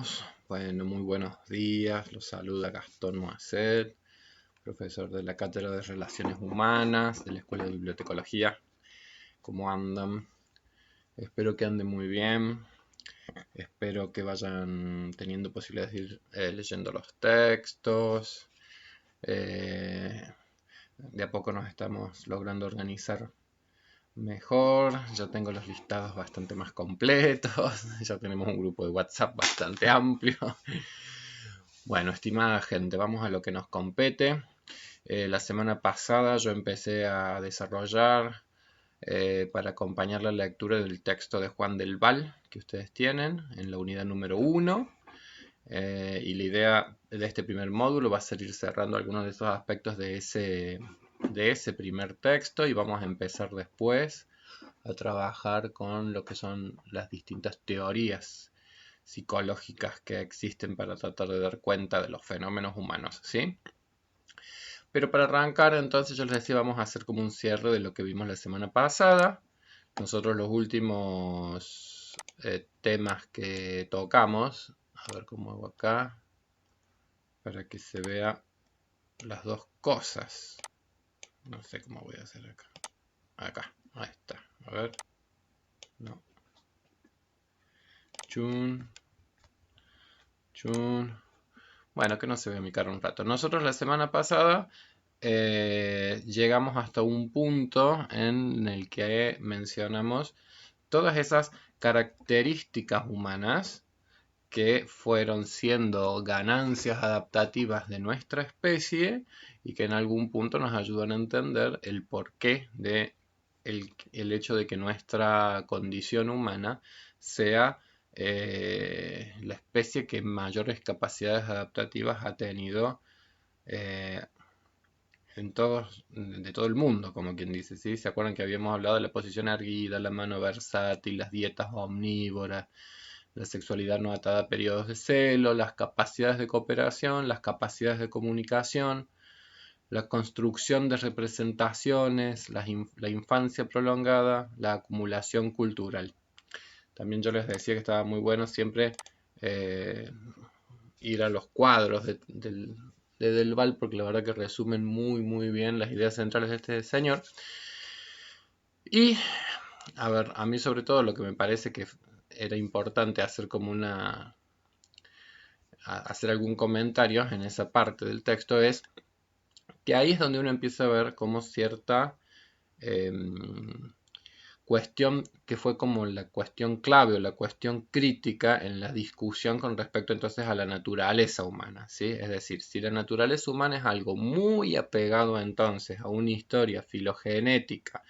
estamos? Bueno, muy buenos días. Los saluda Gastón Moacet, profesor de la Cátedra de Relaciones Humanas de la Escuela de Bibliotecología. ¿Cómo andan? Espero que anden muy bien. Espero que vayan teniendo posibilidades de ir leyendo los textos. De a poco nos estamos logrando organizar mejor, ya tengo los listados bastante más completos, ya tenemos un grupo de WhatsApp bastante amplio. Bueno, estimada gente, vamos a lo que nos compete. La semana pasada yo empecé a desarrollar para acompañar la lectura del texto de Juan del Val que ustedes tienen en la unidad número 1. Y la idea de este primer módulo va a ser ir cerrando algunos de esos aspectos de ese primer texto, y vamos a empezar después a trabajar con lo que son las distintas teorías psicológicas que existen para tratar de dar cuenta de los fenómenos humanos, ¿sí? Pero para arrancar, entonces, yo les decía, vamos a hacer como un cierre de lo que vimos la semana pasada. Nosotros los últimos temas que tocamos, a ver cómo hago acá, para que se vea las dos cosas. No sé cómo voy a hacer acá. Acá, ahí está. A ver. No. Chun. Bueno, que no se ve mi cara un rato. Nosotros la semana pasada llegamos hasta un punto en el que mencionamos todas esas características humanas que fueron siendo ganancias adaptativas de nuestra especie y que en algún punto nos ayudan a entender el porqué de el hecho de que nuestra condición humana sea la especie que mayores capacidades adaptativas ha tenido de todo el mundo, como quien dice, ¿sí? ¿Se acuerdan que habíamos hablado de la posición erguida, la mano versátil, las dietas omnívoras, la sexualidad no atada a periodos de celo, las capacidades de cooperación, las capacidades de comunicación, la construcción de representaciones, la infancia prolongada, la acumulación cultural? También yo les decía que estaba muy bueno siempre ir a los cuadros de Del Val, porque la verdad que resumen muy bien las ideas centrales de este señor. Y, a ver, a mí sobre todo lo que me parece que era importante hacer como hacer algún comentario en esa parte del texto es que ahí es donde uno empieza a ver como cierta cuestión que fue como la cuestión clave o la cuestión crítica en la discusión con respecto entonces a la naturaleza humana, ¿sí? Es decir, si la naturaleza humana es algo muy apegado entonces a una historia filogenética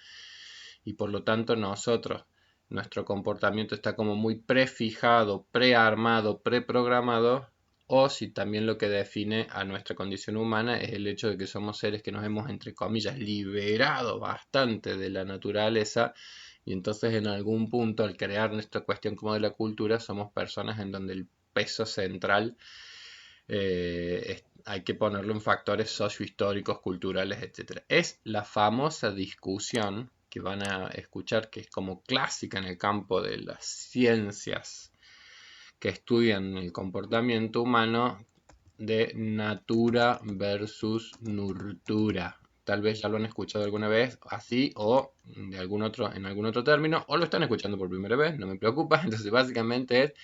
y por lo tanto nuestro comportamiento está como muy prefijado, prearmado, preprogramado, o si también lo que define a nuestra condición humana es el hecho de que somos seres que nos hemos, entre comillas, liberado bastante de la naturaleza, y entonces en algún punto al crear nuestra cuestión como de la cultura somos personas en donde el peso central hay que ponerlo en factores sociohistóricos, culturales, etc. Es la famosa discusión que van a escuchar, que es como clásica en el campo de las ciencias que estudian el comportamiento humano, de natura versus nurtura. Tal vez ya lo han escuchado alguna vez así o en algún otro término, o lo están escuchando por primera vez, no me preocupa. Entonces básicamente es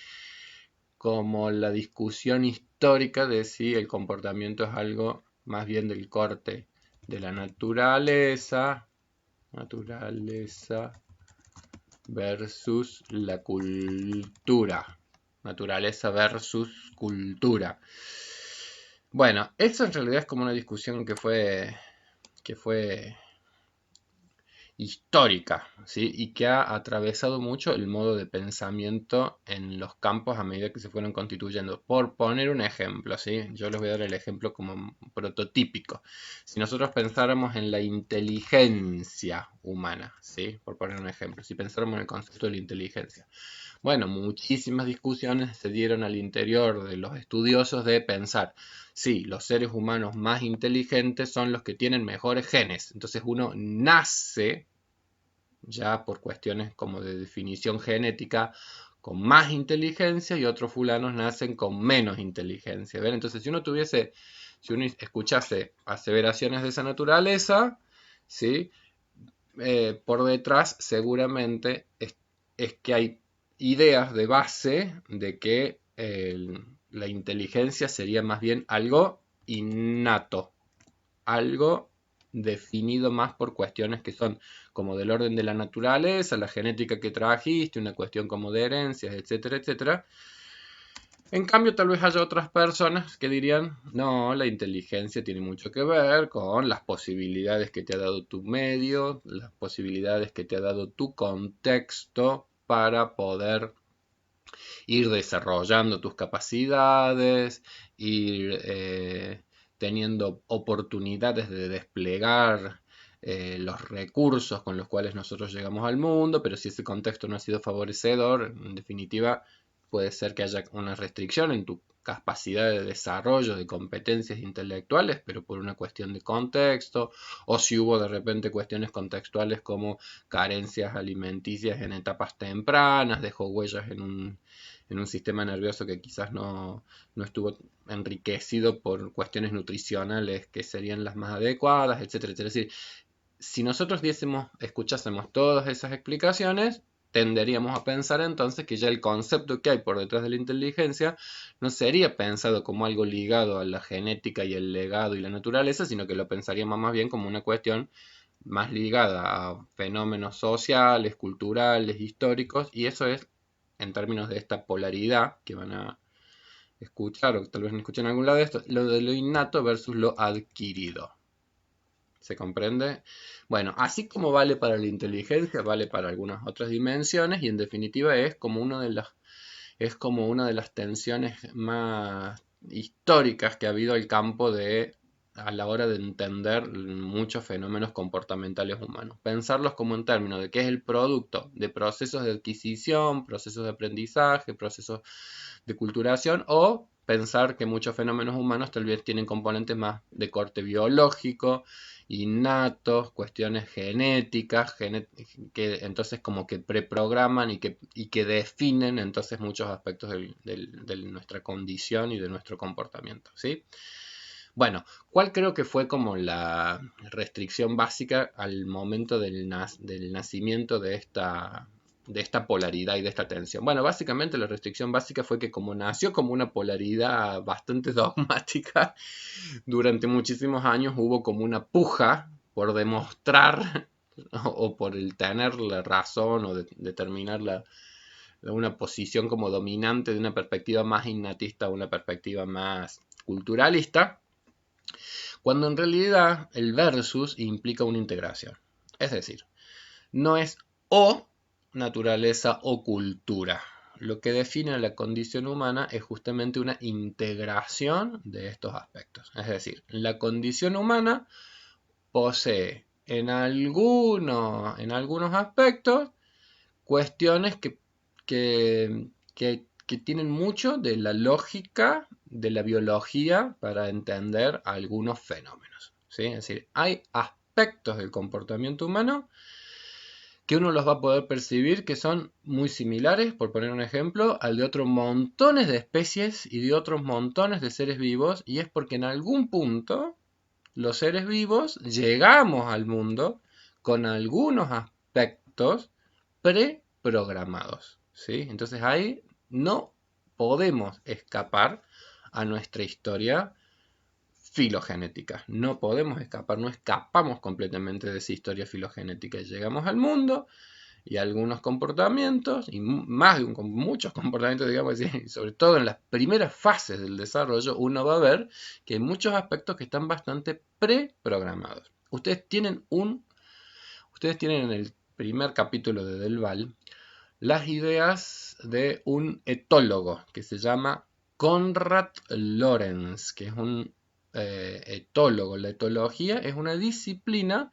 como la discusión histórica de si el comportamiento es algo más bien del corte de la naturaleza versus la cultura. Naturaleza versus cultura. Bueno, eso en realidad es como una discusión que fue histórica, ¿sí? Y que ha atravesado mucho el modo de pensamiento en los campos a medida que se fueron constituyendo. Por poner un ejemplo, ¿sí? Yo les voy a dar el ejemplo como prototípico. Si nosotros pensáramos en la inteligencia humana, ¿sí? Por poner un ejemplo, si pensáramos en el concepto de la inteligencia. Bueno, muchísimas discusiones se dieron al interior de los estudiosos de pensar, sí, los seres humanos más inteligentes son los que tienen mejores genes. Entonces uno nace ya por cuestiones como de definición genética con más inteligencia y otros fulanos nacen con menos inteligencia. ¿Ven? Entonces, si uno escuchase aseveraciones de esa naturaleza, ¿sí? Por detrás seguramente es que hay ideas de base de que la inteligencia sería más bien algo innato, algo definido más por cuestiones que son como del orden de la naturaleza, la genética que trajiste, una cuestión como de herencias, etcétera, etcétera. En cambio, tal vez haya otras personas que dirían, no, la inteligencia tiene mucho que ver con las posibilidades que te ha dado tu medio, las posibilidades que te ha dado tu contexto para poder ir desarrollando tus capacidades, ir teniendo oportunidades de desplegar los recursos con los cuales nosotros llegamos al mundo, pero si ese contexto no ha sido favorecedor, en definitiva, puede ser que haya una restricción en tu capacidad de desarrollo de competencias intelectuales, pero por una cuestión de contexto, o si hubo de repente cuestiones contextuales como carencias alimenticias en etapas tempranas, dejó huellas en un sistema nervioso que quizás no estuvo enriquecido por cuestiones nutricionales que serían las más adecuadas, etcétera, etcétera. Es decir, si nosotros escuchásemos todas esas explicaciones, tenderíamos a pensar entonces que ya el concepto que hay por detrás de la inteligencia no sería pensado como algo ligado a la genética y el legado y la naturaleza, sino que lo pensaríamos más bien como una cuestión más ligada a fenómenos sociales, culturales, históricos, y eso es en términos de esta polaridad que van a escuchar, o tal vez no escuchen en algún lado de esto, lo de lo innato versus lo adquirido. ¿Se comprende? Bueno, así como vale para la inteligencia, vale para algunas otras dimensiones y en definitiva es como una de las tensiones más históricas que ha habido al campo a la hora de entender muchos fenómenos comportamentales humanos. Pensarlos como en términos de que es el producto de procesos de adquisición, procesos de aprendizaje, procesos de culturación, o pensar que muchos fenómenos humanos tal vez tienen componentes más de corte biológico, innatos, cuestiones genéticas, que entonces como que preprograman y que definen entonces muchos aspectos de nuestra condición y de nuestro comportamiento, ¿sí? Bueno, ¿cuál creo que fue como la restricción básica al momento del nacimiento de esta polaridad y de esta tensión? Bueno, básicamente la restricción básica fue que como nació como una polaridad bastante dogmática, durante muchísimos años hubo como una puja por demostrar o por el tener la razón o determinar una posición como dominante de una perspectiva más innatista a una perspectiva más culturalista, cuando en realidad el versus implica una integración. Es decir, no es o naturaleza o cultura. Lo que define la condición humana es justamente una integración de estos aspectos. Es decir, la condición humana posee en algunos aspectos cuestiones que tienen mucho de la lógica de la biología para entender algunos fenómenos, ¿sí? Es decir, hay aspectos del comportamiento humano que uno los va a poder percibir que son muy similares, por poner un ejemplo, al de otros montones de especies y de otros montones de seres vivos, y es porque en algún punto los seres vivos llegamos al mundo con algunos aspectos preprogramados, ¿sí? Entonces ahí no podemos escapar a nuestra historia filogenética. No podemos escapar, no escapamos completamente de esa historia filogenética. Llegamos al mundo y algunos comportamientos, y muchos comportamientos, digamos así, sobre todo en las primeras fases del desarrollo, uno va a ver que hay muchos aspectos que están bastante preprogramados. Ustedes tienen en el primer capítulo de Del Val las ideas de un etólogo que se llama Konrad Lorenz, que es un etólogo. La etología es una disciplina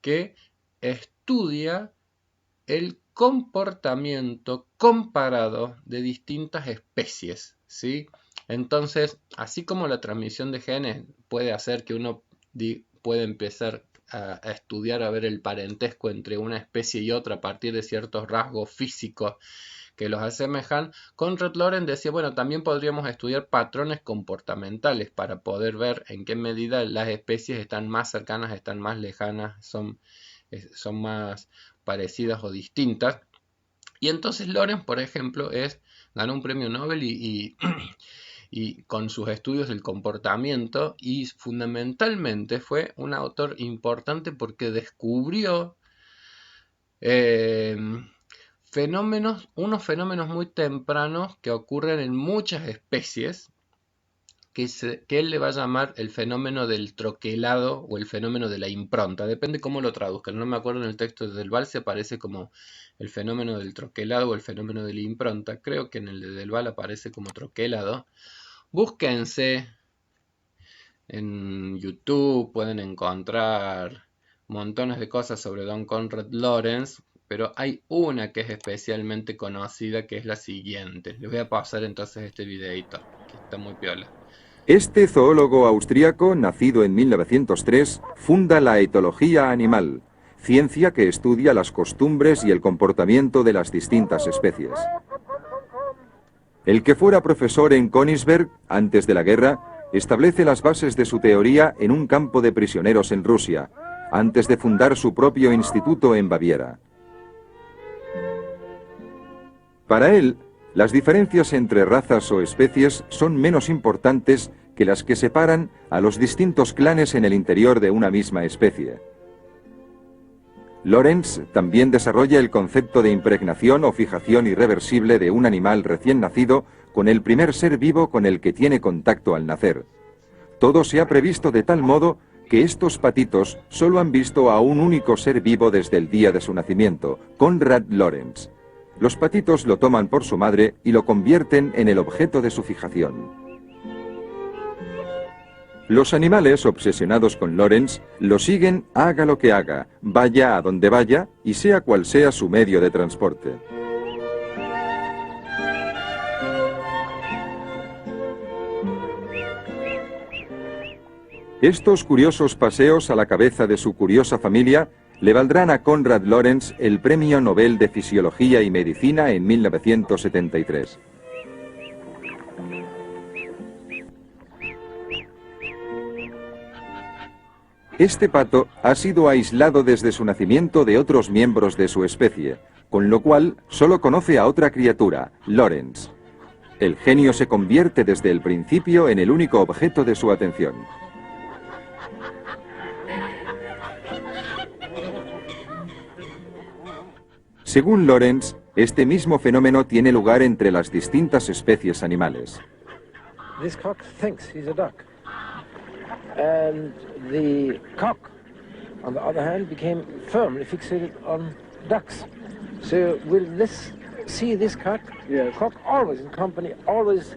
que estudia el comportamiento comparado de distintas especies, ¿sí? Entonces, así como la transmisión de genes puede hacer que uno pueda empezar a estudiar, a ver el parentesco entre una especie y otra a partir de ciertos rasgos físicos que los asemejan, Konrad Lorenz decía, bueno, también podríamos estudiar patrones comportamentales para poder ver en qué medida las especies están más cercanas, están más lejanas, son más parecidas o distintas. Y entonces Lorenz, por ejemplo, ganó un premio Nobel y con sus estudios del comportamiento, y fundamentalmente fue un autor importante porque descubrió unos fenómenos muy tempranos que ocurren en muchas especies, que él le va a llamar el fenómeno del troquelado o el fenómeno de la impronta, depende cómo lo traduzcan, no me acuerdo, en el texto del Delval se aparece como el fenómeno del troquelado o el fenómeno de la impronta, creo que en el de Delval aparece como troquelado. Búsquense en YouTube, pueden encontrar montones de cosas sobre Don Konrad Lorenz, pero hay una que es especialmente conocida, que es la siguiente. Les voy a pasar entonces este videito, que está muy piola. Este zoólogo austríaco, nacido en 1903, funda la etología animal, ciencia que estudia las costumbres y el comportamiento de las distintas especies. El que fuera profesor en Königsberg antes de la guerra, establece las bases de su teoría en un campo de prisioneros en Rusia, antes de fundar su propio instituto en Baviera. Para él, las diferencias entre razas o especies son menos importantes que las que separan a los distintos clanes en el interior de una misma especie. Lorenz también desarrolla el concepto de impregnación o fijación irreversible de un animal recién nacido con el primer ser vivo con el que tiene contacto al nacer. Todo se ha previsto de tal modo que estos patitos solo han visto a un único ser vivo desde el día de su nacimiento, Konrad Lorenz. Los patitos lo toman por su madre y lo convierten en el objeto de su fijación. Los animales obsesionados con Lorenz lo siguen haga lo que haga, vaya a donde vaya y sea cual sea su medio de transporte. Estos curiosos paseos a la cabeza de su curiosa familia le valdrán a Konrad Lorenz el Premio Nobel de Fisiología y Medicina en 1973. Este pato ha sido aislado desde su nacimiento de otros miembros de su especie, con lo cual solo conoce a otra criatura, Lorenz. El genio se convierte desde el principio en el único objeto de su atención. Según Lorenz, este mismo fenómeno tiene lugar entre las distintas especies animales. This cock thinks he's a duck. And the cock, on the other hand, became firmly fixated on ducks. So will this cock? Yes. Cock always in company, always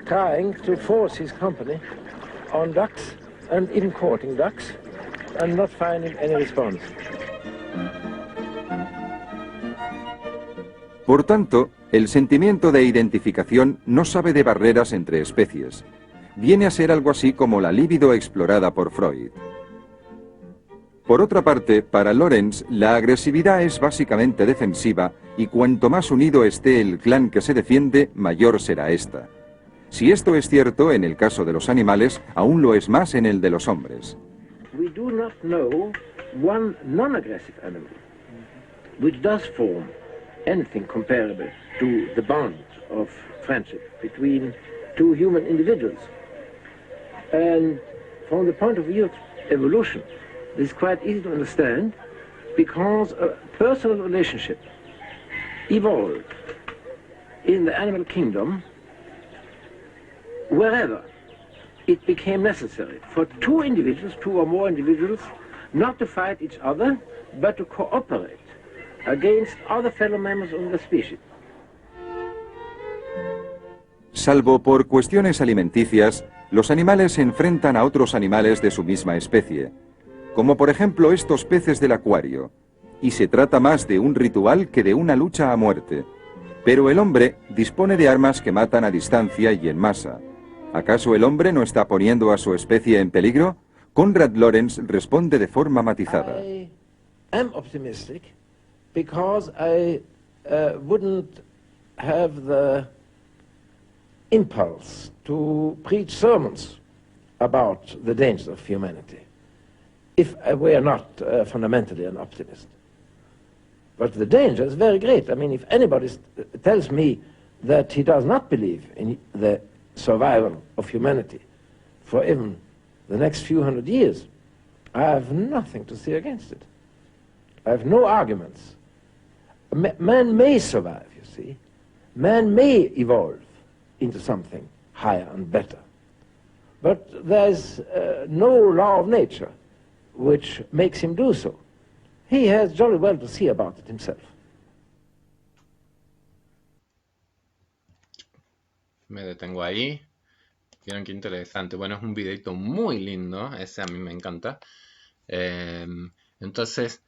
trying to force his company on ducks and even courting ducks and not finding any response. Por tanto, el sentimiento de identificación no sabe de barreras entre especies. Viene a ser algo así como la libido explorada por Freud. Por otra parte, para Lorenz, la agresividad es básicamente defensiva y cuanto más unido esté el clan que se defiende, mayor será esta. Si esto es cierto en el caso de los animales, aún lo es más en el de los hombres. We do not know one non-aggressive animal which does form anything comparable to the bond of friendship between two human individuals. And from the point of view of evolution, this is quite easy to understand because a personal relationship evolved in the animal kingdom wherever it became necessary for two or more individuals, not to fight each other, but to cooperate against other fellow members of the species. Salvo por cuestiones alimenticias, los animales se enfrentan a otros animales de su misma especie, como por ejemplo estos peces del acuario, y se trata más de un ritual que de una lucha a muerte. Pero el hombre dispone de armas que matan a distancia y en masa. ¿Acaso el hombre no está poniendo a su especie en peligro? Konrad Lorenz responde de forma matizada. I am optimistic because I wouldn't have the impulse to preach sermons about the dangers of humanity if we are not fundamentally an optimist. But the danger is very great. I mean, if anybody tells me that he does not believe in the survival of humanity for even the next few hundred years, I have nothing to say against it. I have no arguments. Man may survive, you see. Man may evolve into something higher and better. But there's no law of nature which makes him do so. He has jolly well to see about it himself. Me detengo ahí. Vieron qué interesante. Bueno, es un videito muy lindo. Ese a mí me encanta. Entonces,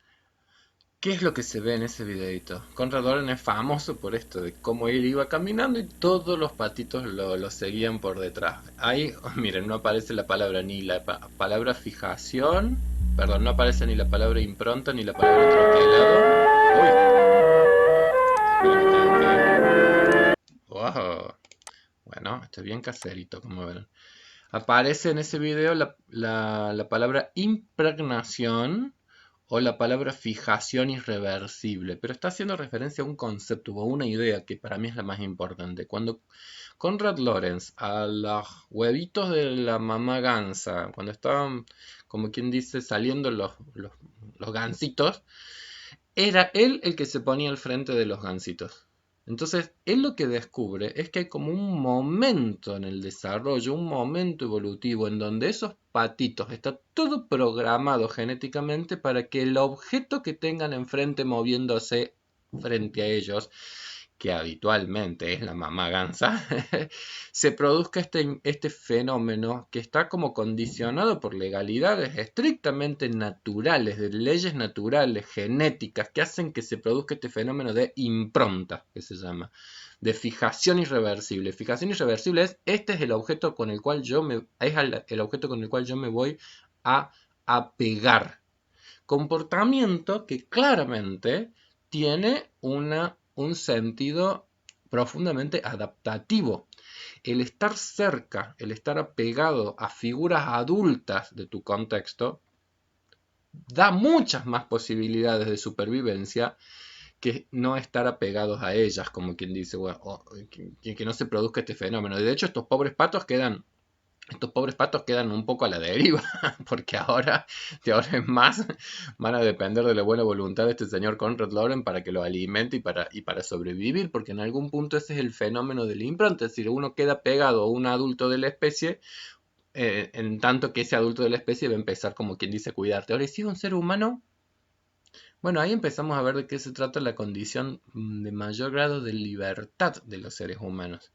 ¿qué es lo que se ve en ese videito? Konrad Lorenz es famoso por esto, de cómo él iba caminando y todos los patitos lo seguían por detrás. Ahí, miren, no aparece la palabra ni la palabra fijación, perdón, no aparece ni la palabra impronta ni la palabra troquelado. Uy, espera que wow. Bueno, esto es bien caserito, como ven. Aparece en ese video la palabra impregnación o la palabra fijación irreversible, pero está haciendo referencia a un concepto o una idea que para mí es la más importante. Cuando Konrad Lorenz a los huevitos de la mamá gansa, cuando estaban, como quien dice, saliendo los gansitos, era él el que se ponía al frente de los gansitos. Entonces, él lo que descubre es que hay como un momento en el desarrollo, un momento evolutivo en donde esos patitos está todo programado genéticamente para que el objeto que tengan enfrente moviéndose frente a ellos, que habitualmente es la mamá gansa, se produzca este fenómeno que está como condicionado por legalidades estrictamente naturales, de leyes naturales, genéticas, que hacen que se produzca este fenómeno de impronta, que se llama, de fijación irreversible. Fijación irreversible es, este es el objeto con el cual el objeto con el cual yo me voy a apegar. Comportamiento que claramente tiene un sentido profundamente adaptativo. El estar cerca, el estar apegado a figuras adultas de tu contexto, da muchas más posibilidades de supervivencia que no estar apegados a ellas, como quien dice, bueno, que no se produzca este fenómeno. De hecho, estos pobres patos quedan un poco a la deriva, porque ahora, de ahora en más, van a depender de la buena voluntad de este señor Konrad Lorenz para que lo alimente y para sobrevivir, porque en algún punto ese es el fenómeno de la impronta, es decir, uno queda pegado a un adulto de la especie, en tanto que ese adulto de la especie va a empezar, como quien dice, a cuidarte. Ahora, ¿y si es un ser humano? Bueno, ahí empezamos a ver de qué se trata la condición de mayor grado de libertad de los seres humanos.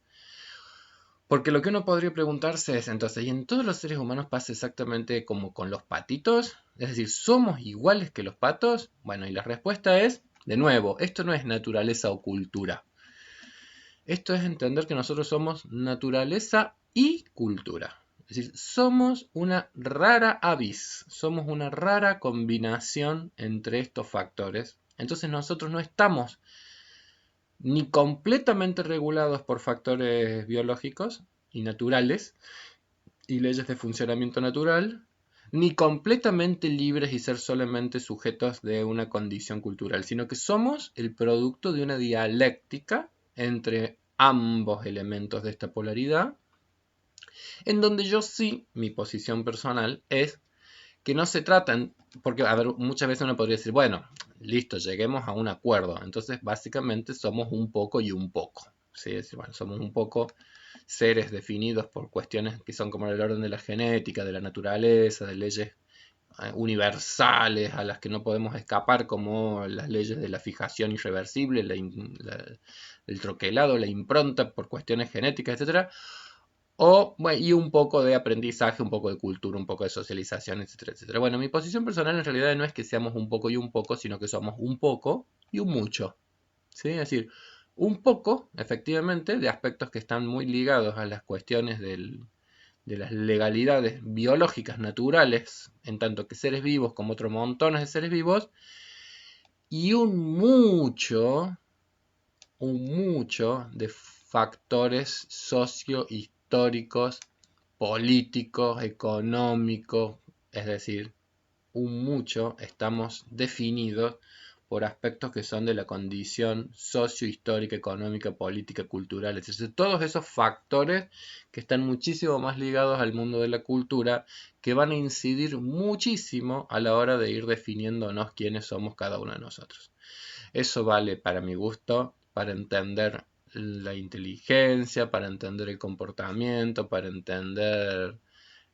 Porque lo que uno podría preguntarse es, entonces, ¿y en todos los seres humanos pasa exactamente como con los patitos? Es decir, ¿somos iguales que los patos? Bueno, y la respuesta es, de nuevo, esto no es naturaleza o cultura. Esto es entender que nosotros somos naturaleza y cultura. Es decir, somos una rara avis, somos una rara combinación entre estos factores. Entonces nosotros no estamos ni completamente regulados por factores biológicos y naturales y leyes de funcionamiento natural, ni completamente libres y ser solamente sujetos de una condición cultural, sino que somos el producto de una dialéctica entre ambos elementos de esta polaridad, en donde yo sí, mi posición personal es que no se tratan, porque a ver, muchas veces uno podría decir, bueno, listo, lleguemos a un acuerdo, entonces básicamente somos un poco y un poco, ¿sí? Es decir, bueno, somos un poco seres definidos por cuestiones que son como el orden de la genética, de la naturaleza, de leyes universales a las que no podemos escapar, como las leyes de la fijación irreversible, el troquelado, la impronta por cuestiones genéticas, etcétera. Y un poco de aprendizaje, un poco de cultura, un poco de socialización, etcétera, etcétera. Bueno, mi posición personal en realidad no es que seamos un poco y un poco, sino que somos un poco y un mucho. ¿Sí? Es decir, un poco, efectivamente, de aspectos que están muy ligados a las cuestiones de las legalidades biológicas naturales, en tanto que seres vivos como otros montones de seres vivos, y un mucho mucho de factores sociohistóricos, políticos, económicos, es decir, mucho estamos definidos por aspectos que son de la condición sociohistórica, económica, política, cultural, etc. Todos esos factores que están muchísimo más ligados al mundo de la cultura, que van a incidir muchísimo a la hora de ir definiéndonos quiénes somos cada uno de nosotros. Eso vale, para mi gusto, para entender la inteligencia, para entender el comportamiento, para entender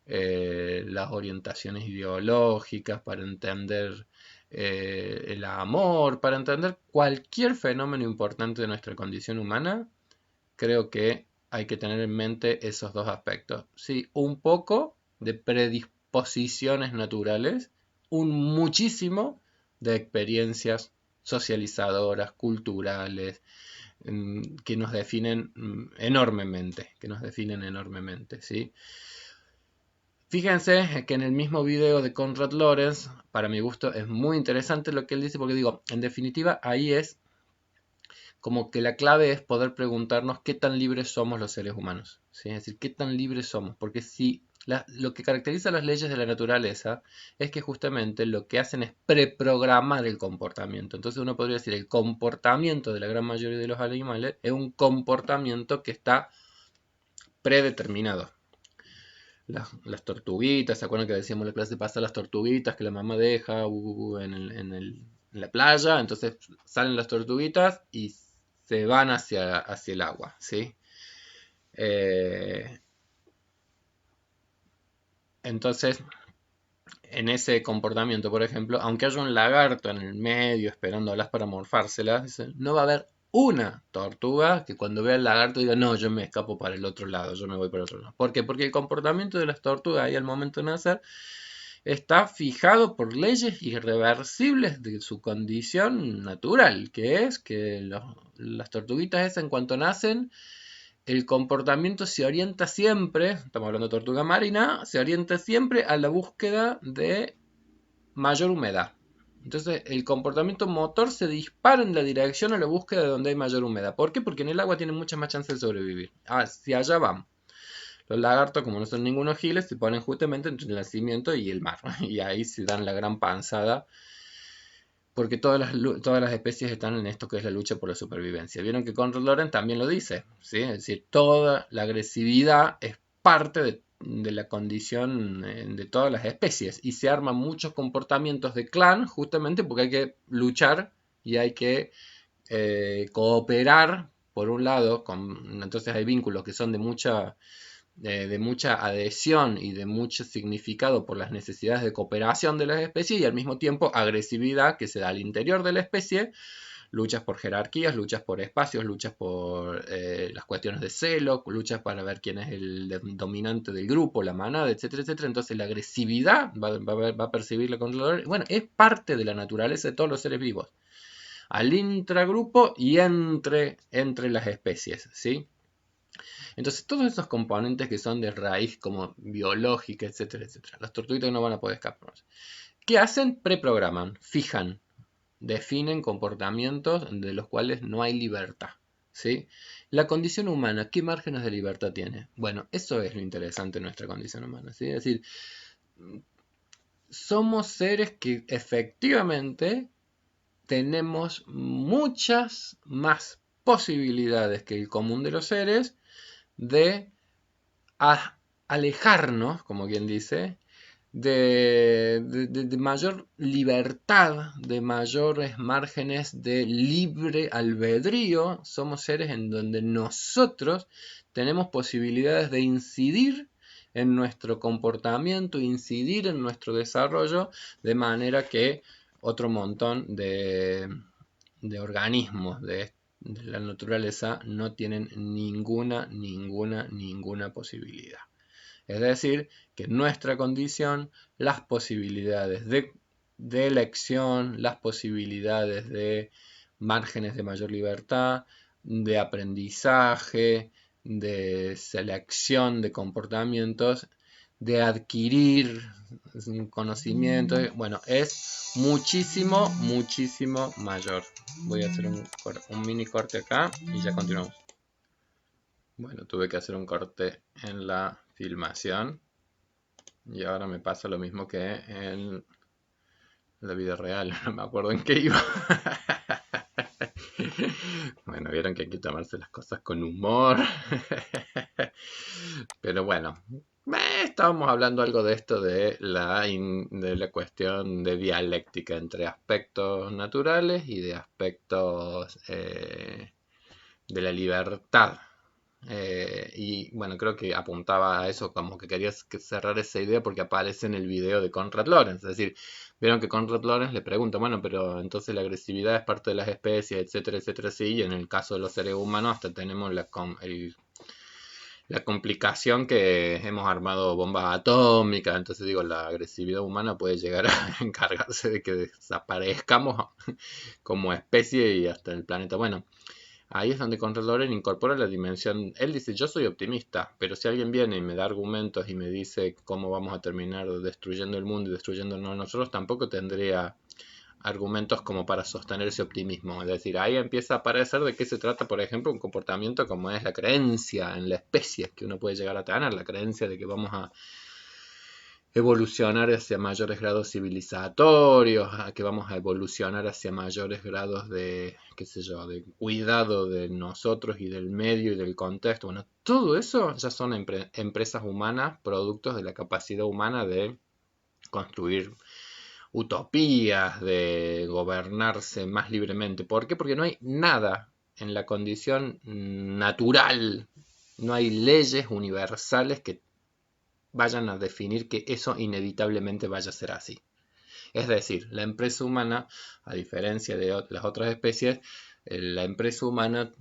las orientaciones ideológicas, para entender el amor, para entender cualquier fenómeno importante de nuestra condición humana. Creo que hay que tener en mente esos dos aspectos. Sí, un poco de predisposiciones naturales, un muchísimo de experiencias socializadoras, culturales, que nos definen enormemente, ¿sí? Fíjense que en el mismo video de Konrad Lorenz, para mi gusto es muy interesante lo que él dice, porque digo, en definitiva ahí es como que la clave es poder preguntarnos qué tan libres somos los seres humanos, ¿sí? Es decir, qué tan libres somos, porque si lo que caracteriza las leyes de la naturaleza es que justamente lo que hacen es preprogramar el comportamiento. Entonces uno podría decir, el comportamiento de la gran mayoría de los animales es un comportamiento que está predeterminado. Las tortuguitas, ¿se acuerdan que decíamos en la clase pasada las tortuguitas que la mamá deja en la playa? Entonces salen las tortuguitas y se van hacia el agua, ¿sí? Entonces, en ese comportamiento, por ejemplo, aunque haya un lagarto en el medio esperándolas para morfárselas, no va a haber una tortuga que cuando vea el lagarto diga, no, yo me escapo para el otro lado, yo me voy para el otro lado. ¿Por qué? Porque el comportamiento de las tortugas ahí al momento de nacer está fijado por leyes irreversibles de su condición natural, que es que las tortuguitas esas en cuanto nacen, el comportamiento se orienta siempre, estamos hablando de tortuga marina, se orienta siempre a la búsqueda de mayor humedad. Entonces el comportamiento motor se dispara en la dirección a la búsqueda de donde hay mayor humedad. ¿Por qué? Porque en el agua tienen muchas más chances de sobrevivir. Hacia allá van. Los lagartos, como no son ningunos giles, se ponen justamente entre el nacimiento y el mar. Y ahí se dan la gran panzada. Porque todas las especies están en esto que es la lucha por la supervivencia. Vieron que Konrad Lorenz también lo dice, ¿sí? Es decir, toda la agresividad es parte de la condición de todas las especies. Y se arman muchos comportamientos de clan justamente porque hay que luchar y hay que cooperar, por un lado, entonces hay vínculos que son de mucha adhesión y de mucho significado por las necesidades de cooperación de las especies y al mismo tiempo agresividad que se da al interior de la especie, luchas por jerarquías, luchas por espacios, luchas por las cuestiones de celo, luchas para ver quién es el dominante del grupo, la manada, etcétera, etcétera. Entonces la agresividad va a percibirla con dolor. Bueno, es parte de la naturaleza de todos los seres vivos, al intragrupo y entre las especies, ¿sí? Entonces, todos esos componentes que son de raíz como biológica, etcétera, etcétera, las tortuguitas no van a poder escapar. ¿Qué hacen? Preprograman, fijan, definen comportamientos de los cuales no hay libertad, ¿sí? La condición humana, ¿qué márgenes de libertad tiene? Bueno, eso es lo interesante de nuestra condición humana, ¿sí? Es decir, somos seres que efectivamente tenemos muchas más posibilidades que el común de los seres de alejarnos, como quien dice, de mayor libertad, de mayores márgenes de libre albedrío. Somos seres en donde nosotros tenemos posibilidades de incidir en nuestro comportamiento, incidir en nuestro desarrollo, de manera que otro montón de organismos de la naturaleza no tienen ninguna posibilidad. Es decir, que en nuestra condición las posibilidades de elección, las posibilidades de márgenes de mayor libertad, de aprendizaje, de selección de comportamientos, de adquirir conocimiento, bueno, es muchísimo, muchísimo mayor. Voy a hacer un mini corte acá y ya continuamos. Bueno, tuve que hacer un corte en la filmación y ahora me pasa lo mismo que en la vida real, no me acuerdo en qué iba. Bueno, vieron que hay que tomarse las cosas con humor. Pero bueno, estábamos hablando algo de esto de la cuestión de dialéctica entre aspectos naturales y de aspectos de la libertad. Y bueno, creo que apuntaba a eso, como que querías cerrar esa idea porque aparece en el video de Conrad Lorenz. Es decir, vieron que Conrad Lorenz le pregunta, bueno, pero entonces la agresividad es parte de las especies, etcétera, etcétera, sí, y en el caso de los seres humanos hasta tenemos la complicación que hemos armado bombas atómicas. Entonces digo, la agresividad humana puede llegar a encargarse de que desaparezcamos como especie y hasta el planeta. Bueno, ahí es donde Conrad Lorenz incorpora la dimensión. Él dice, yo soy optimista, pero si alguien viene y me da argumentos y me dice cómo vamos a terminar destruyendo el mundo y destruyéndonos nosotros, tampoco tendría argumentos como para sostener ese optimismo. Es decir, ahí empieza a aparecer de qué se trata, por ejemplo, un comportamiento como es la creencia en la especie que uno puede llegar a tener, la creencia de que vamos a evolucionar hacia mayores grados civilizatorios, a que vamos a evolucionar hacia mayores grados de, qué sé yo, de cuidado de nosotros y del medio y del contexto. Bueno, todo eso ya son empresas humanas, productos de la capacidad humana de construir utopías, de gobernarse más libremente. ¿Por qué? Porque no hay nada en la condición natural, no hay leyes universales que vayan a definir que eso inevitablemente vaya a ser así. Es decir, la empresa humana, a diferencia de las otras especies, la empresa humana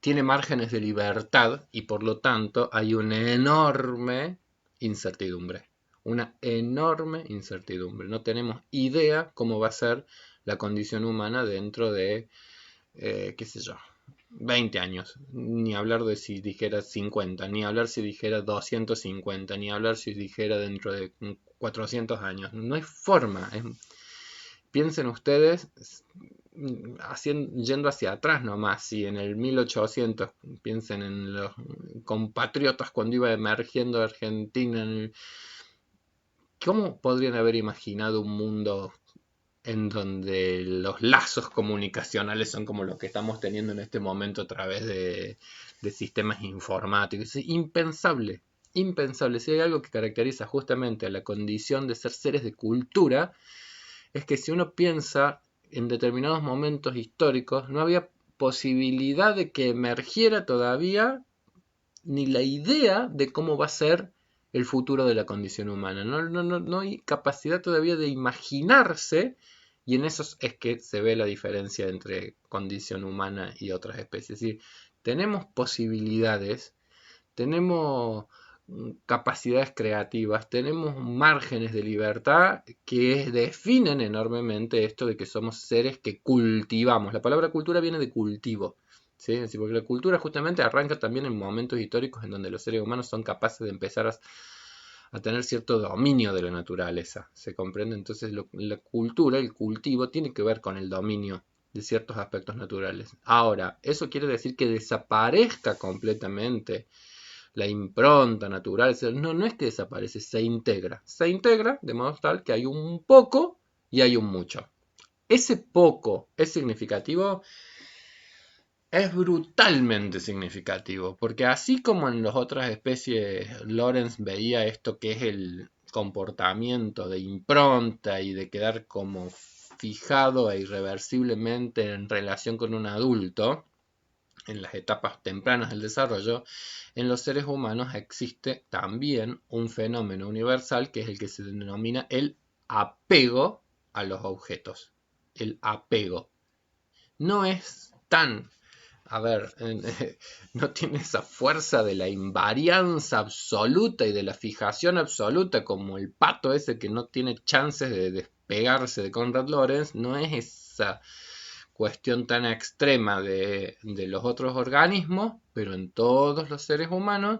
tiene márgenes de libertad y por lo tanto hay una enorme incertidumbre. Una enorme incertidumbre. No tenemos idea cómo va a ser la condición humana dentro de, qué sé yo, 20 años. Ni hablar de si dijera 50, ni hablar si dijera 250, ni hablar si dijera dentro de 400 años. No hay forma. Piensen ustedes yendo hacia atrás nomás, si en el 1800, piensen en los compatriotas cuando iba emergiendo Argentina, ¿cómo podrían haber imaginado un mundo en donde los lazos comunicacionales son como los que estamos teniendo en este momento a través de sistemas informáticos? Es impensable, impensable. Si hay algo que caracteriza justamente a la condición de ser seres de cultura, es que si uno piensa en determinados momentos históricos, no había posibilidad de que emergiera todavía ni la idea de cómo va a ser el futuro de la condición humana. No hay capacidad todavía de imaginarse, y en eso es que se ve la diferencia entre condición humana y otras especies. Es decir, tenemos posibilidades, tenemos capacidades creativas, tenemos márgenes de libertad que definen enormemente esto de que somos seres que cultivamos. La palabra cultura viene de cultivo, ¿sí? Es decir, porque la cultura justamente arranca también en momentos históricos en donde los seres humanos son capaces de empezar a tener cierto dominio de la naturaleza, ¿se comprende? Entonces la cultura, el cultivo, tiene que ver con el dominio de ciertos aspectos naturales. Ahora, ¿eso quiere decir que desaparezca completamente la impronta natural? No es que desaparece, se integra de modo tal que hay un poco y hay un mucho. Ese poco es significativo, es brutalmente significativo, porque así como en las otras especies Lorenz veía esto que es el comportamiento de impronta y de quedar como fijado e irreversiblemente en relación con un adulto, en las etapas tempranas del desarrollo, en los seres humanos existe también un fenómeno universal que es el que se denomina el apego a los objetos. El apego. No es tan, no tiene esa fuerza de la invarianza absoluta y de la fijación absoluta como el pato ese que no tiene chances de despegarse de Conrad Lorenz. No es esa cuestión tan extrema de los otros organismos, pero en todos los seres humanos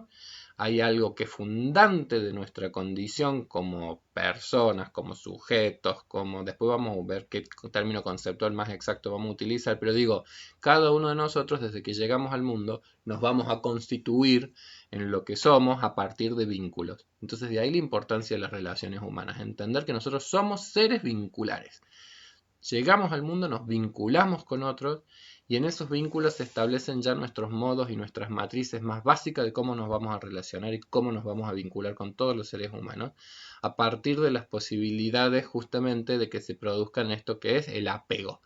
hay algo que es fundante de nuestra condición como personas, como sujetos, como después vamos a ver qué término conceptual más exacto vamos a utilizar, pero digo, cada uno de nosotros desde que llegamos al mundo nos vamos a constituir en lo que somos a partir de vínculos. Entonces de ahí la importancia de las relaciones humanas, entender que nosotros somos seres vinculares. Llegamos al mundo, nos vinculamos con otros y en esos vínculos se establecen ya nuestros modos y nuestras matrices más básicas de cómo nos vamos a relacionar y cómo nos vamos a vincular con todos los seres humanos a partir de las posibilidades justamente de que se produzcan esto que es el apego.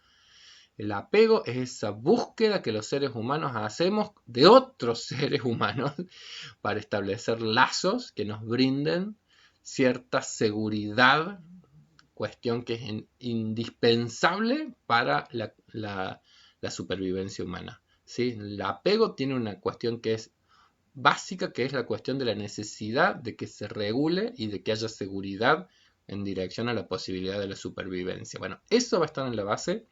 El apego es esa búsqueda que los seres humanos hacemos de otros seres humanos para establecer lazos que nos brinden cierta seguridad, cuestión que es indispensable para la supervivencia humana, ¿sí? El apego tiene una cuestión que es básica, que es la cuestión de la necesidad de que se regule y de que haya seguridad en dirección a la posibilidad de la supervivencia. Bueno, eso va a estar en la base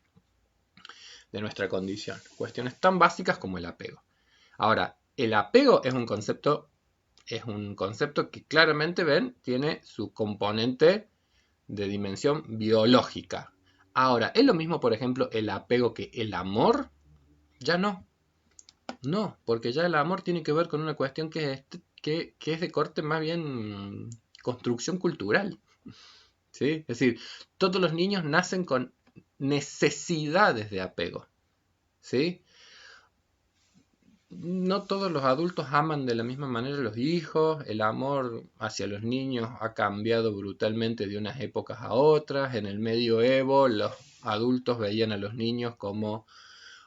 de nuestra condición. Cuestiones tan básicas como el apego. Ahora, el apego es un concepto que claramente, ven, tiene su componente de dimensión biológica. Ahora, ¿es lo mismo, por ejemplo, el apego que el amor? Ya no. No, porque ya el amor tiene que ver con una cuestión que es de corte más bien construcción cultural. ¿Sí? Es decir, todos los niños nacen con necesidades de apego. ¿Sí? No todos los adultos aman de la misma manera a los hijos, el amor hacia los niños ha cambiado brutalmente de unas épocas a otras. En el medioevo los adultos veían a los niños como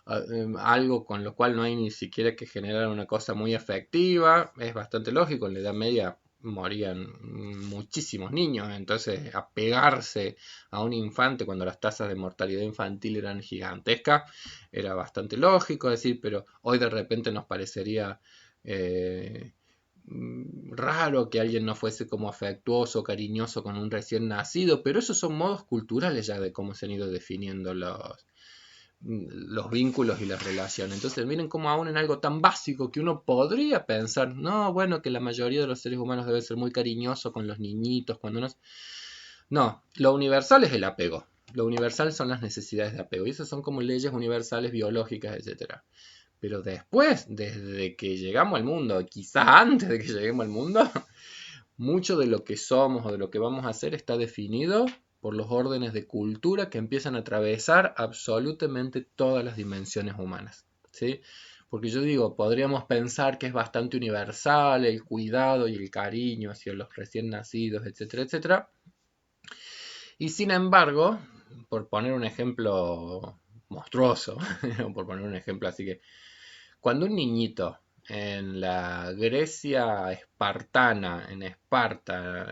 algo con lo cual no hay ni siquiera que generar una cosa muy afectiva. Es bastante lógico, en la Edad Media morían muchísimos niños, entonces apegarse a un infante cuando las tasas de mortalidad infantil eran gigantescas era bastante lógico, decir, pero hoy de repente nos parecería raro que alguien no fuese como afectuoso, cariñoso con un recién nacido, pero esos son modos culturales ya de cómo se han ido definiendo los vínculos y las relaciones. Entonces miren cómo aún en algo tan básico que uno podría pensar, no, bueno, que la mayoría de los seres humanos debe ser muy cariñoso con los niñitos, cuando no... No, lo universal es el apego. Lo universal son las necesidades de apego. Y esas son como leyes universales, biológicas, etc. Pero después, desde que llegamos al mundo, quizás antes de que lleguemos al mundo, mucho de lo que somos o de lo que vamos a hacer está definido por los órdenes de cultura que empiezan a atravesar absolutamente todas las dimensiones humanas, ¿sí? Porque yo digo, podríamos pensar que es bastante universal el cuidado y el cariño hacia los recién nacidos, etcétera, etcétera. Y sin embargo, por poner un ejemplo monstruoso, por poner un ejemplo así que, cuando un niñito en la Grecia espartana, en Esparta,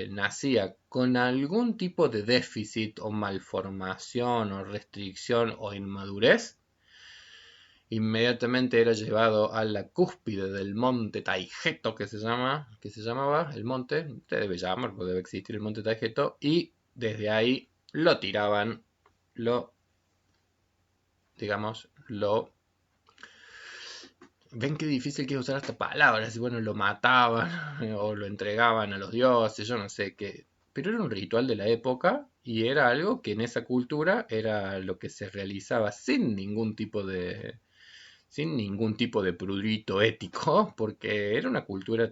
nacía con algún tipo de déficit o malformación o restricción o inmadurez, inmediatamente era llevado a la cúspide del monte Taygeto que se llamaba el monte, se debe llamar, porque debe existir el monte Taygeto, y desde ahí lo tiraban, ven qué difícil que es usar esta palabra, si bueno, lo mataban o lo entregaban a los dioses, yo no sé qué, pero era un ritual de la época y era algo que en esa cultura era lo que se realizaba sin ningún tipo de prurito ético, porque era una cultura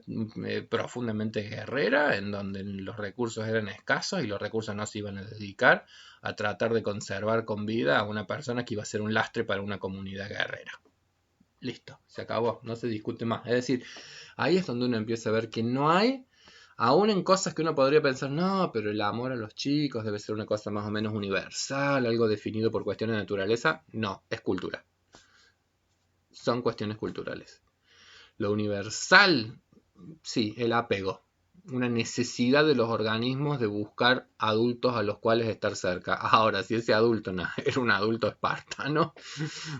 profundamente guerrera, en donde los recursos eran escasos y los recursos no se iban a dedicar a tratar de conservar con vida a una persona que iba a ser un lastre para una comunidad guerrera. Listo, se acabó, no se discute más. Es decir, ahí es donde uno empieza a ver que no hay, aún en cosas que uno podría pensar, no, pero el amor a los chicos debe ser una cosa más o menos universal, algo definido por cuestiones de naturaleza. No, es cultura. Son cuestiones culturales. Lo universal, sí, el apego. Una necesidad de los organismos de buscar adultos a los cuales estar cerca. Ahora, si ese adulto era un adulto espartano,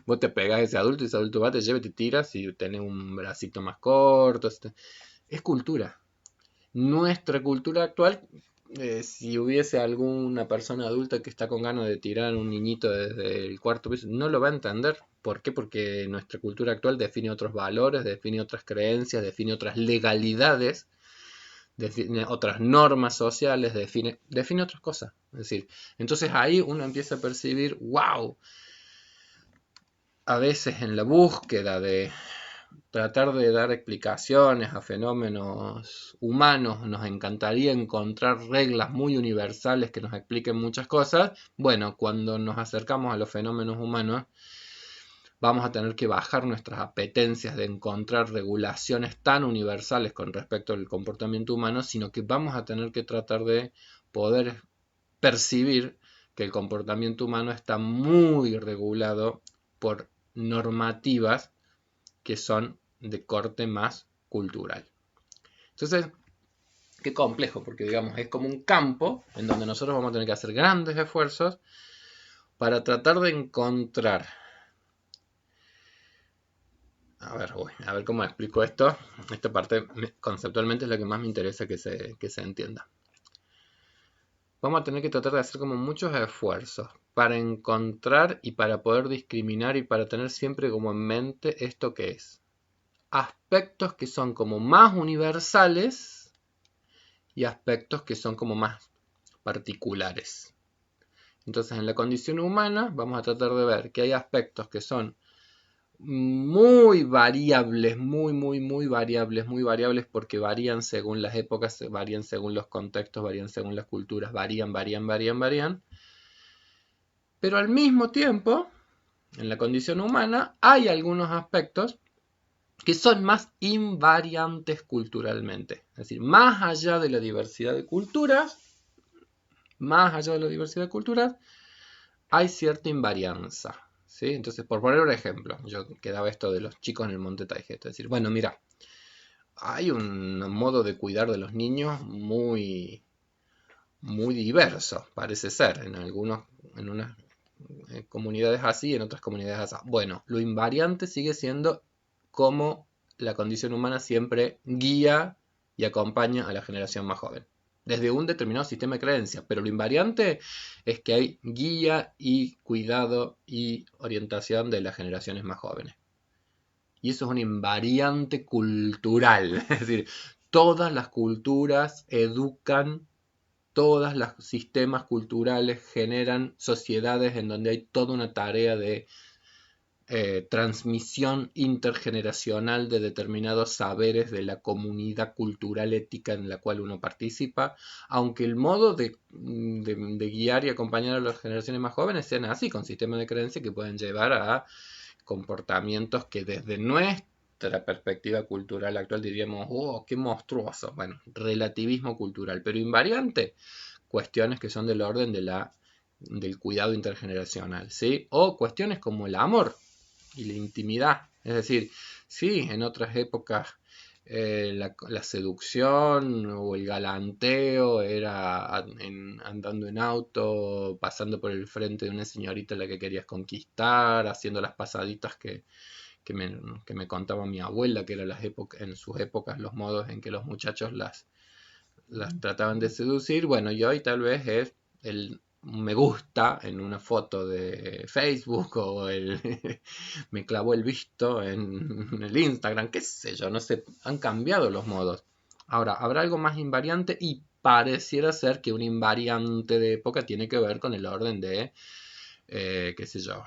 vos te pegás a ese adulto y ese adulto va, te lleva y te tiras y tenés un bracito más corto. Es cultura. Nuestra cultura actual si hubiese alguna persona adulta que está con ganas de tirar a un niñito desde el cuarto piso, no lo va a entender. ¿Por qué? Porque nuestra cultura actual define otros valores, define otras creencias, define otras legalidades, define otras normas sociales, define otras cosas. Es decir, entonces ahí uno empieza a percibir, wow, a veces en la búsqueda de tratar de dar explicaciones a fenómenos humanos, nos encantaría encontrar reglas muy universales que nos expliquen muchas cosas. Bueno, cuando nos acercamos a los fenómenos humanos, vamos a tener que bajar nuestras apetencias de encontrar regulaciones tan universales con respecto al comportamiento humano, sino que vamos a tener que tratar de poder percibir que el comportamiento humano está muy regulado por normativas que son de corte más cultural. Entonces, qué complejo, porque digamos, es como un campo en donde nosotros vamos a tener que hacer grandes esfuerzos para tratar de encontrar. A ver cómo explico esto. Esta parte conceptualmente es la que más me interesa que se entienda. Vamos a tener que tratar de hacer como muchos esfuerzos para encontrar y para poder discriminar y para tener siempre como en mente esto que es aspectos que son como más universales y aspectos que son como más particulares. Entonces, en la condición humana vamos a tratar de ver que hay aspectos que son muy variables, muy variables porque varían según las épocas, varían según los contextos, varían según las culturas, varían. Pero al mismo tiempo, en la condición humana hay algunos aspectos que son más invariantes culturalmente. Es decir, más allá de la diversidad de culturas, hay cierta invarianza. ¿Sí? Entonces, por poner un ejemplo, yo quedaba esto de los chicos en el Monte Taijeto. Es decir, bueno, mira, hay un modo de cuidar de los niños muy diverso, parece ser, en unas comunidades así, en otras comunidades así. Bueno, lo invariante sigue siendo cómo la condición humana siempre guía y acompaña a la generación más joven, desde un determinado sistema de creencias, pero lo invariante es que hay guía y cuidado y orientación de las generaciones más jóvenes. Y eso es una invariante cultural, es decir, todas las culturas educan, todos los sistemas culturales generan sociedades en donde hay toda una tarea de transmisión intergeneracional de determinados saberes de la comunidad cultural ética en la cual uno participa, aunque el modo de guiar y acompañar a las generaciones más jóvenes sean así, con sistemas de creencia que pueden llevar a comportamientos que desde nuestra perspectiva cultural actual diríamos, oh, qué monstruoso. Bueno, relativismo cultural, pero invariante, cuestiones que son del orden del cuidado intergeneracional, ¿sí? O cuestiones como el amor y la intimidad. Es decir, sí, en otras épocas la seducción o el galanteo era andando en auto, pasando por el frente de una señorita a la que querías conquistar, haciendo las pasaditas que me contaba mi abuela, que eran en sus épocas los modos en que los muchachos las trataban de seducir. Bueno, y hoy tal vez es el me gusta en una foto de Facebook o me clavó el visto en el Instagram, qué sé yo, no sé, han cambiado los modos. Ahora, habrá algo más invariante y pareciera ser que un invariante de época tiene que ver con el orden de qué sé yo,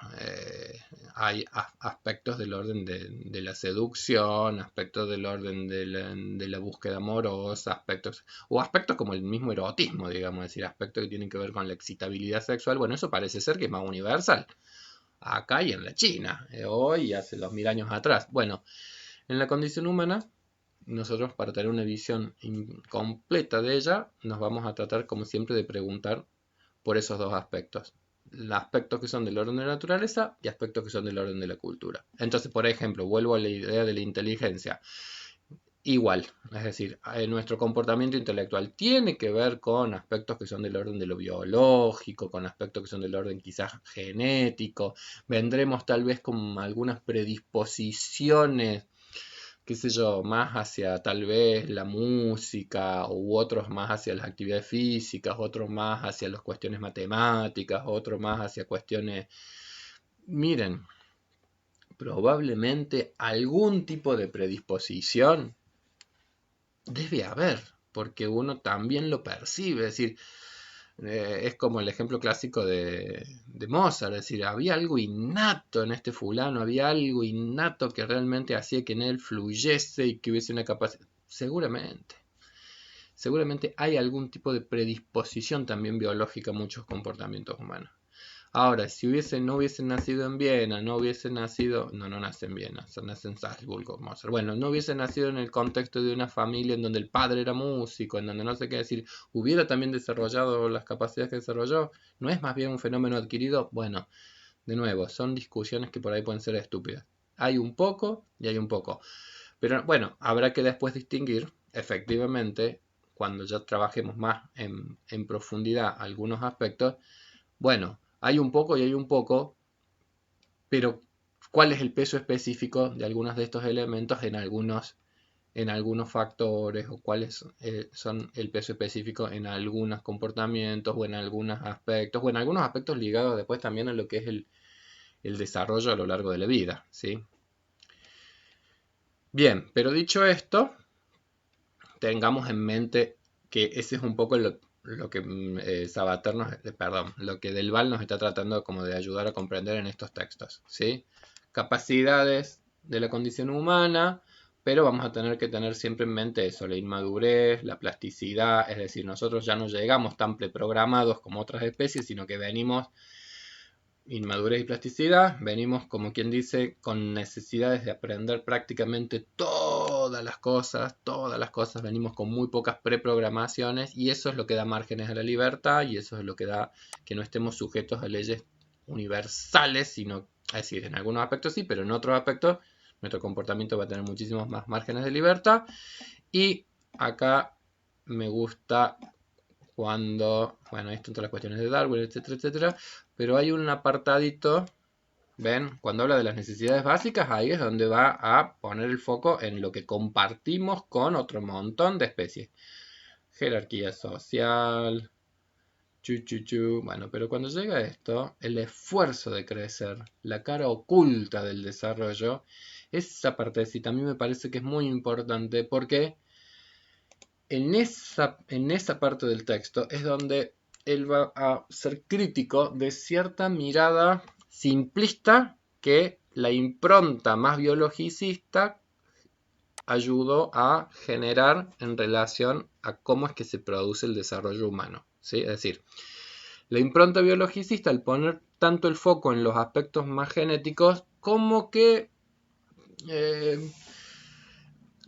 hay aspectos del orden de la seducción, aspectos del orden de la búsqueda amorosa, aspectos como el mismo erotismo, digamos, es decir, aspectos que tienen que ver con la excitabilidad sexual. Bueno, eso parece ser que es más universal, acá y en la China, hoy y hace 2000 años atrás. Bueno, en la condición humana, nosotros para tener una visión completa de ella, nos vamos a tratar como siempre de preguntar por esos dos aspectos. Aspectos que son del orden de la naturaleza y aspectos que son del orden de la cultura. Entonces, por ejemplo, vuelvo a la idea de la inteligencia. Igual, es decir, nuestro comportamiento intelectual tiene que ver con aspectos que son del orden de lo biológico, con aspectos que son del orden quizás genético. Vendremos tal vez con algunas predisposiciones qué sé yo, más hacia tal vez la música, u otros más hacia las actividades físicas, otros más hacia las cuestiones matemáticas, otros más hacia cuestiones... Miren, probablemente algún tipo de predisposición debe haber, porque uno también lo percibe, es decir, es como el ejemplo clásico de Mozart, es decir, había algo innato en este fulano, había algo innato que realmente hacía que en él fluyese y que hubiese una capacidad. Seguramente hay algún tipo de predisposición también biológica a muchos comportamientos humanos. Ahora, si no hubiesen nacido en Viena, no nace en Viena, nace en Salzburgo, Mozart. Bueno, no hubiesen nacido en el contexto de una familia en donde el padre era músico, en donde no sé qué decir, hubiera también desarrollado las capacidades que desarrolló, ¿no es más bien un fenómeno adquirido? Bueno, de nuevo, son discusiones que por ahí pueden ser estúpidas. Hay un poco y hay un poco. Pero bueno, habrá que después distinguir, efectivamente, cuando ya trabajemos más en profundidad algunos aspectos, bueno, hay un poco y hay un poco, pero ¿cuál es el peso específico de algunos de estos elementos en algunos factores o cuáles son el peso específico en algunos comportamientos o en algunos aspectos ligados después también a lo que es el desarrollo a lo largo de la vida, ¿sí? Bien, pero dicho esto, tengamos en mente que ese es un poco lo que Sabater lo que Delval nos está tratando como de ayudar a comprender en estos textos, ¿sí? Capacidades de la condición humana, pero vamos a tener que tener siempre en mente eso, la inmadurez, la plasticidad, es decir, nosotros ya no llegamos tan preprogramados como otras especies, sino que venimos inmadurez y plasticidad, venimos como quien dice con necesidades de aprender prácticamente todas las cosas, venimos con muy pocas preprogramaciones y eso es lo que da márgenes a la libertad y eso es lo que da que no estemos sujetos a leyes universales, sino, es decir, en algunos aspectos sí, pero en otros aspectos nuestro comportamiento va a tener muchísimos más márgenes de libertad y acá me gusta cuando, bueno, ahí están todas las cuestiones de Darwin, etcétera, etcétera, pero hay un apartadito, ¿ven? Cuando habla de las necesidades básicas, ahí es donde va a poner el foco en lo que compartimos con otro montón de especies. Jerarquía social, bueno, pero cuando llega a esto, el esfuerzo de crecer, la cara oculta del desarrollo, esa partecita a mí me parece que es muy importante porque en esa parte del texto es donde él va a ser crítico de cierta mirada simplista que la impronta más biologicista ayudó a generar en relación a cómo es que se produce el desarrollo humano, ¿sí? Es decir, la impronta biologicista, al poner tanto el foco en los aspectos más genéticos, como que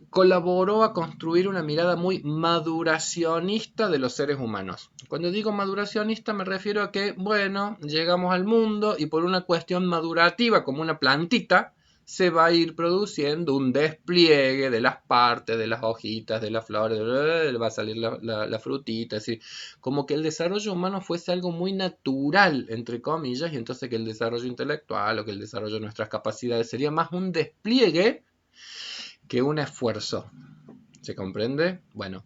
colaboró a construir una mirada muy maduracionista de los seres humanos. Cuando digo maduracionista me refiero a que, bueno, llegamos al mundo y por una cuestión madurativa, como una plantita, se va a ir produciendo un despliegue de las partes, de las hojitas, de las flores, va a salir la frutita, así, como que el desarrollo humano fuese algo muy natural, entre comillas, y entonces que el desarrollo intelectual o que el desarrollo de nuestras capacidades sería más un despliegue que un esfuerzo. ¿Se comprende? Bueno,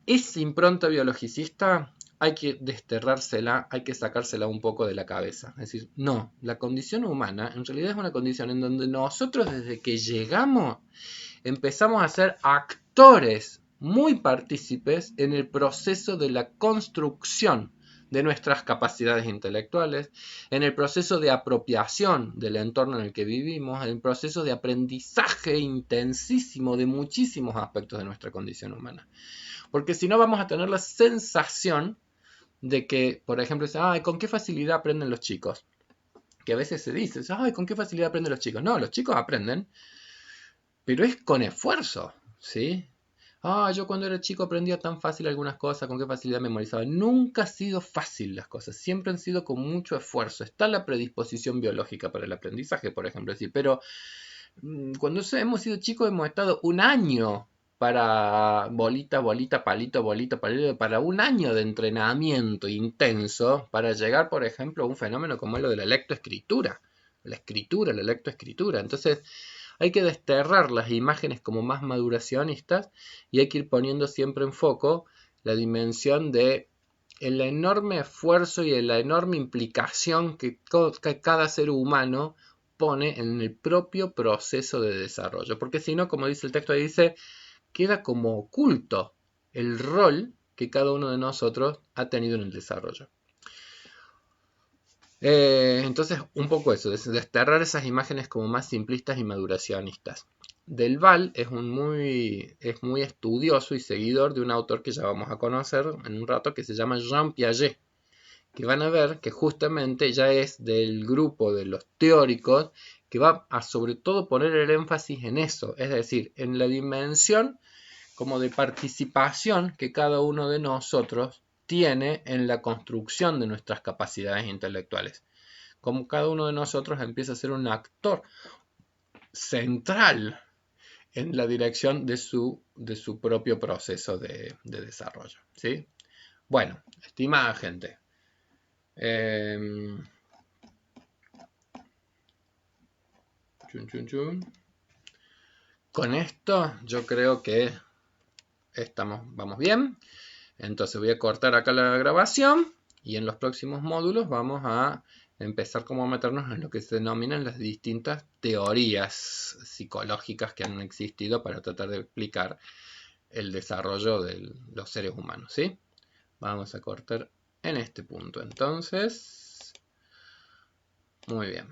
esa impronta biologicista hay que desterrársela, hay que sacársela un poco de la cabeza. Es decir, no, la condición humana en realidad es una condición en donde nosotros desde que llegamos empezamos a ser actores muy partícipes en el proceso de la construcción de nuestras capacidades intelectuales, en el proceso de apropiación del entorno en el que vivimos, en el proceso de aprendizaje intensísimo de muchísimos aspectos de nuestra condición humana. Porque si no vamos a tener la sensación de que, por ejemplo, ay, ¿con qué facilidad aprenden los chicos? Que a veces se dice, ay, ¿con qué facilidad aprenden los chicos? No, los chicos aprenden, pero es con esfuerzo, ¿sí? Yo cuando era chico aprendía tan fácil algunas cosas, con qué facilidad memorizaba. Nunca ha sido fácil las cosas, siempre han sido con mucho esfuerzo. Está la predisposición biológica para el aprendizaje, por ejemplo, sí, pero cuando hemos sido chicos hemos estado un año para bolita, bolita, palito, bolita, palito, para un año de entrenamiento intenso para llegar, por ejemplo, a un fenómeno como lo de la lectoescritura. La lectoescritura. Entonces, hay que desterrar las imágenes como más maduracionistas y hay que ir poniendo siempre en foco la dimensión de el enorme esfuerzo y la enorme implicación que cada ser humano pone en el propio proceso de desarrollo. Porque si no, como dice el texto ahí, dice, queda como oculto el rol que cada uno de nosotros ha tenido en el desarrollo. Entonces, un poco eso, desterrar esas imágenes como más simplistas y maduracionistas. Del Val es muy estudioso y seguidor de un autor que ya vamos a conocer en un rato, que se llama Jean Piaget, que van a ver que justamente ya es del grupo de los teóricos que va a sobre todo poner el énfasis en eso, es decir, en la dimensión como de participación que cada uno de nosotros tiene en la construcción de nuestras capacidades intelectuales. Como cada uno de nosotros empieza a ser un actor central en la dirección de su propio proceso de desarrollo, ¿sí? Bueno, estimada gente, con esto yo creo que vamos bien. Entonces voy a cortar acá la grabación y en los próximos módulos vamos a empezar como a meternos en lo que se denominan las distintas teorías psicológicas que han existido para tratar de explicar el desarrollo de los seres humanos, ¿sí? Vamos a cortar en este punto entonces. Muy bien.